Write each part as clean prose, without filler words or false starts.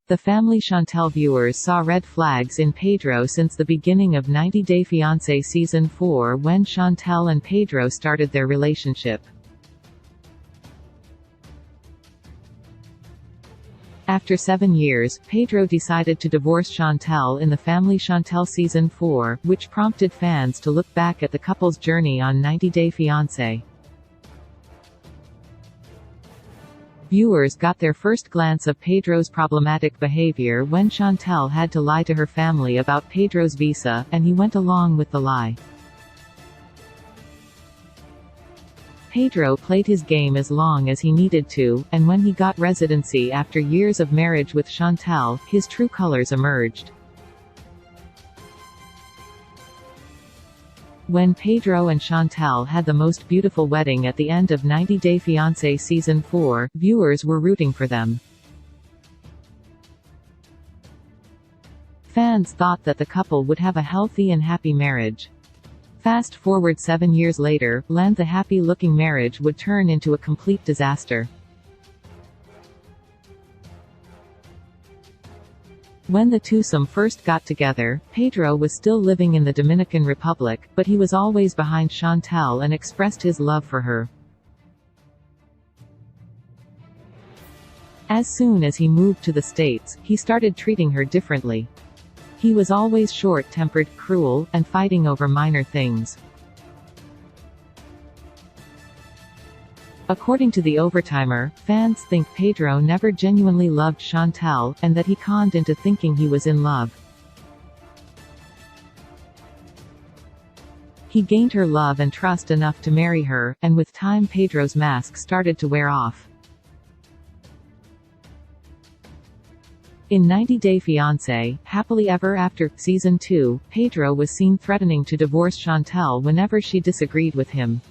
The family Chantel viewers saw red flags in Pedro since the beginning of 90 Day Fiancé Season 4 when Chantel and Pedro started their relationship. After 7 years, Pedro decided to divorce Chantel in the family Chantel Season 4, which prompted fans to look back at the couple's journey on 90 Day Fiancé. Viewers got their first glance of Pedro's problematic behavior when Chantel had to lie to her family about Pedro's visa, and he went along with the lie. Pedro played his game as long as he needed to, and when he got residency after years of marriage with Chantel, his true colors emerged. When Pedro and Chantel had the most beautiful wedding at the end of 90 Day Fiancé Season 4, viewers were rooting for them. Fans thought that the couple would have a healthy and happy marriage. Fast forward 7 years later, the happy-looking marriage would turn into a complete disaster. When the twosome first got together, Pedro was still living in the Dominican Republic, but he was always behind Chantel and expressed his love for her. As soon as he moved to the States, he started treating her differently. He was always short-tempered, cruel, and fighting over minor things. According to the Overtimer, fans think Pedro never genuinely loved Chantel, and that he conned into thinking he was in love. He gained her love and trust enough to marry her, and with time Pedro's mask started to wear off. In 90 Day Fiancé, Happily Ever After, Season 2, Pedro was seen threatening to divorce Chantel whenever she disagreed with him.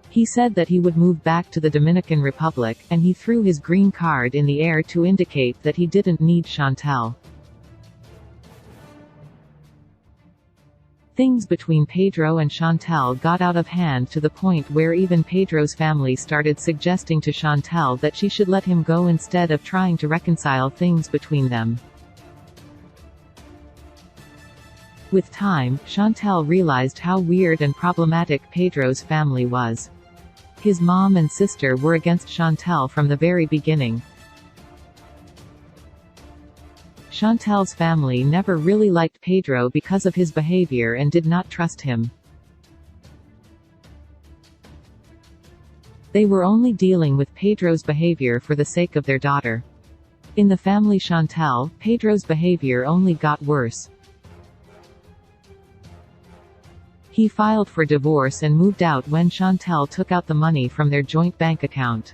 He said that he would move back to the Dominican Republic, and he threw his green card in the air to indicate that he didn't need Chantel. Things between Pedro and Chantel got out of hand to the point where even Pedro's family started suggesting to Chantel that she should let him go instead of trying to reconcile things between them. With time, Chantel realized how weird and problematic Pedro's family was. His mom and sister were against Chantel from the very beginning. Chantel's family never really liked Pedro because of his behavior and did not trust him. They were only dealing with Pedro's behavior for the sake of their daughter. In the family Chantel, Pedro's behavior only got worse. He filed for divorce and moved out when Chantel took out the money from their joint bank account.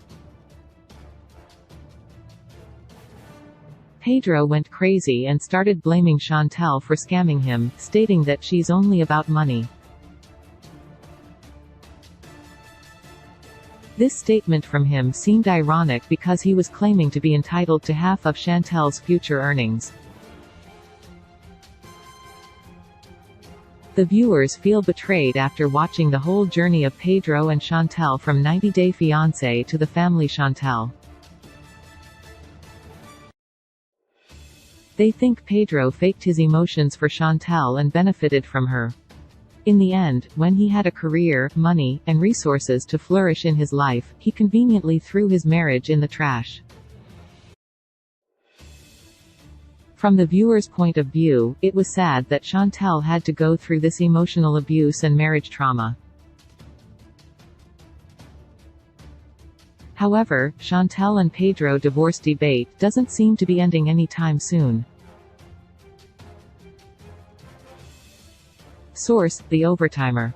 Pedro went crazy and started blaming Chantel for scamming him, stating that she's only about money. This statement from him seemed ironic because he was claiming to be entitled to half of Chantel's future earnings. The viewers feel betrayed after watching the whole journey of Pedro and Chantel from 90 Day Fiancé to the family Chantel. They think Pedro faked his emotions for Chantel and benefited from her. In the end, when he had a career, money, and resources to flourish in his life, he conveniently threw his marriage in the trash. From the viewer's point of view, it was sad that Chantel had to go through this emotional abuse and marriage trauma. However, Chantel and Pedro divorce debate doesn't seem to be ending anytime soon. Source: The Overtimer.